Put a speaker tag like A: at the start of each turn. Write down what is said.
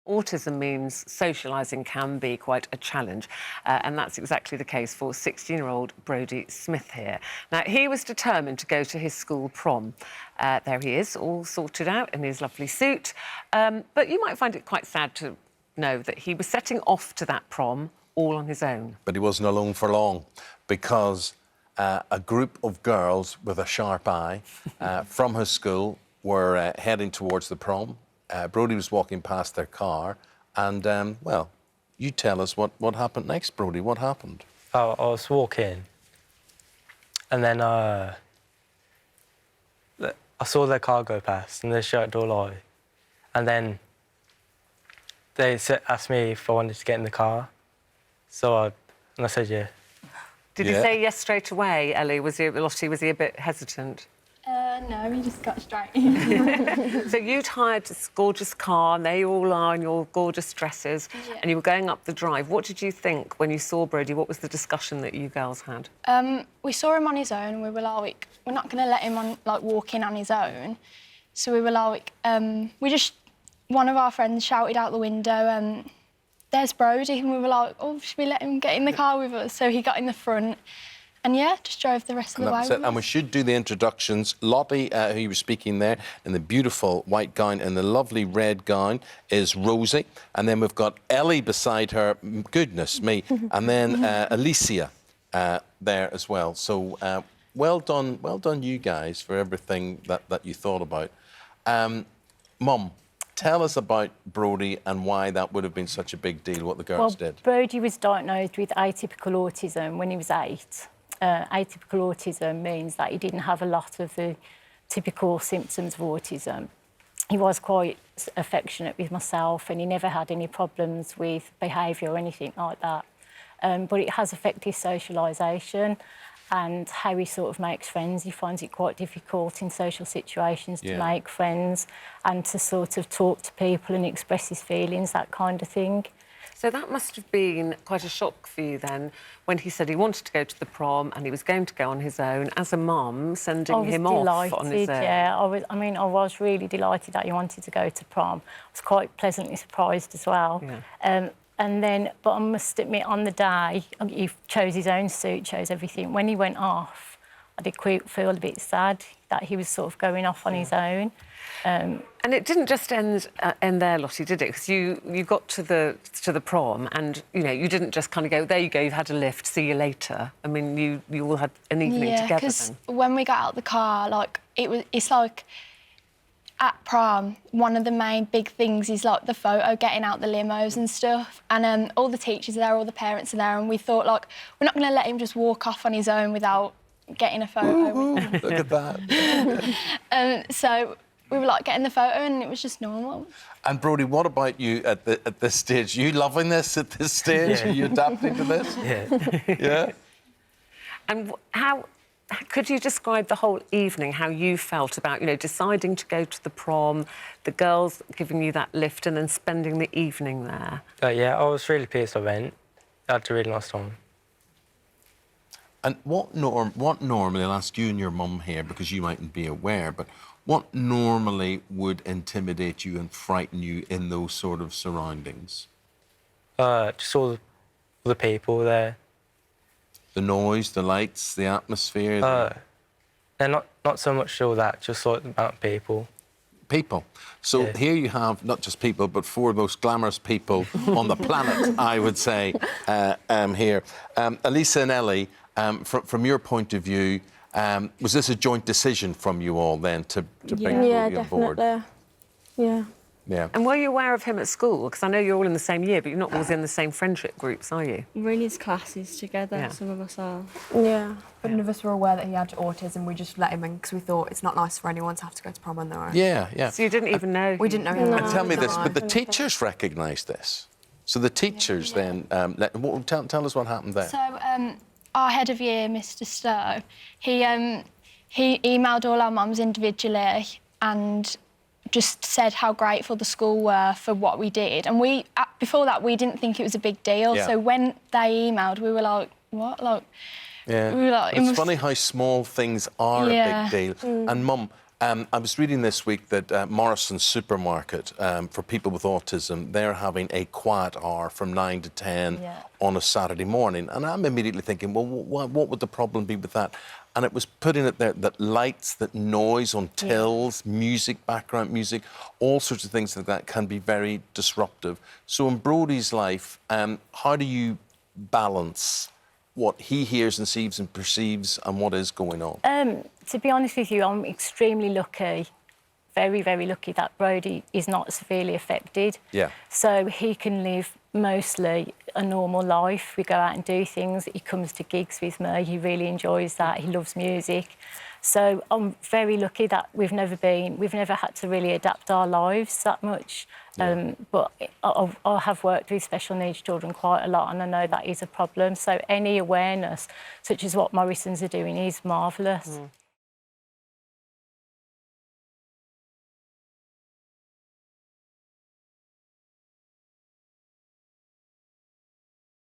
A: Autism means socialising can be quite a challenge, and that's exactly the case for 16-year-old Brodie Smith here. Now, he was determined to go to his school prom. There he is, all sorted out in his lovely suit. But you might find it quite sad to know that he was setting off to that prom all on his own.
B: But he wasn't alone for long, because a group of girls with a sharp eye from his school were heading towards the prom. Brodie was walking past their car and, well, you tell us what happened next, Brodie. What happened?
C: I was walking and then I saw their car go past and they shut the door light. And then they asked me if I wanted to get in the car. So I said yeah.
A: Did he say yes straight away, Ellie? Lottie, was he a bit hesitant?
D: No, he just got straight in.
A: So you'd hired this gorgeous car, and there you all are in your gorgeous dresses, and you were going up the drive. What did you think when you saw Brodie? What was the discussion that you girls had?
D: We saw him on his own. We were like, we're not going to let him walk in on his own. So we were like, one of our friends shouted out the window, there's Brodie, and we were like, oh, should we let him get in the car with us? So he got in the front. And, yeah, just drove the rest of the way with us.
B: And we should do the introductions. Lottie, who you were speaking there, in the beautiful white gown and the lovely red gown, is Rosie. And then we've got Ellie beside her, goodness me, and then Alicia there as well. So well done you guys for everything that you thought about. Mum, tell us about Brodie and why that would have been such a big deal, what the girls did.
E: Brodie was diagnosed with atypical autism when he was 8. Atypical autism means that he didn't have a lot of the typical symptoms of autism. He was quite affectionate with myself and he never had any problems with behaviour or anything like that. But it has affected his socialisation and how he sort of makes friends. He finds it quite difficult in social situations to make friends and to sort of talk to people and express his feelings, that kind of thing.
A: So that must have been quite a shock for you then, when he said he wanted to go to the prom and he was going to go on his own, as a mum, sending him off on his own.
E: Yeah, I was really delighted that he wanted to go to prom. I was quite pleasantly surprised as well. Yeah. But I must admit, on the day, he chose his own suit, chose everything. When he went off, I did feel a bit sad that he was sort of going off on his own.
A: And it didn't just end there, Lottie, did it? Because you got to the prom and, you know, you didn't just kind of go, there you go, you've had a lift, see you later. I mean, you all had an evening together then.
D: Yeah, because when we got out of the car, like, it's like, at prom, one of the main big things is, like, the photo, getting out the limos and stuff. And all the teachers are there, all the parents are there, and we thought, like, we're not going to let him just walk off on his own without getting a photo.
B: Look at that.
D: So we were, like, getting the photo and it was just normal.
B: And, Brodie, what about you at this stage? Are you loving this at this stage?
C: Yeah.
B: Are you adapting to this?
C: Yeah.
B: Yeah?
A: And how could you describe the whole evening, how you felt about, you know, deciding to go to the prom, the girls giving you that lift and then spending the evening there?
C: Yeah, I was really pleased I went. I had a really nice time.
B: And what normally, I'll ask you and your mum here, because you mightn't be aware, but what normally would intimidate you and frighten you in those sort of surroundings?
C: Just all the people there.
B: The noise, the lights, the atmosphere?
C: And not so much all that, just like the amount of people.
B: People. So here you have not just people, but 4 of the most glamorous people on the planet, I would say, here. Elisa and Ellie, from your point of view, was this a joint decision from you all then to bring Brodie on board?
D: Yeah.
B: Yeah.
A: And were you aware of him at school? Because I know you're all in the same year, but you're not always in the same friendship groups, are you?
F: We're in his classes together, some of us are.
D: Yeah.
G: But none of us were aware that he had autism. We just let him in because we thought it's not nice for anyone to have to go to prom on their own.
B: Yeah, yeah.
A: So you didn't even know?
G: We didn't know him.
B: And tell me this, but the teachers recognised this. So the teachers then... tell us what happened there.
D: So our head of year, Mr Stowe, he emailed all our mums individually and just said how grateful the school were for what we did. And before that, we didn't think it was a big deal.
B: Yeah.
D: So when they emailed, we were like, what? Like,
B: yeah.
D: we were like,
B: It's funny how small things are a big deal. And, Mum, I was reading this week that Morrison's supermarket, for people with autism, they're having a quiet hour from 9 to 10 on a Saturday morning. And I'm immediately thinking, well, what would the problem be with that? And it was putting it there that lights, that noise on tills, music, background music, all sorts of things like that can be very disruptive. So in Brodie's life, how do you balance what he hears and sees and perceives and what is going on?
E: To be honest with you, I'm extremely lucky, very, very lucky that Brodie is not severely affected.
B: Yeah.
E: So he can live mostly a normal life. We go out and do things. He comes to gigs with me. He really enjoys that. He loves music. So I'm very lucky that we've never had to really adapt our lives that much. But I have worked with special needs children quite a lot, and I know that is a problem. So any awareness, such as what Morrison's are doing, is marvellous.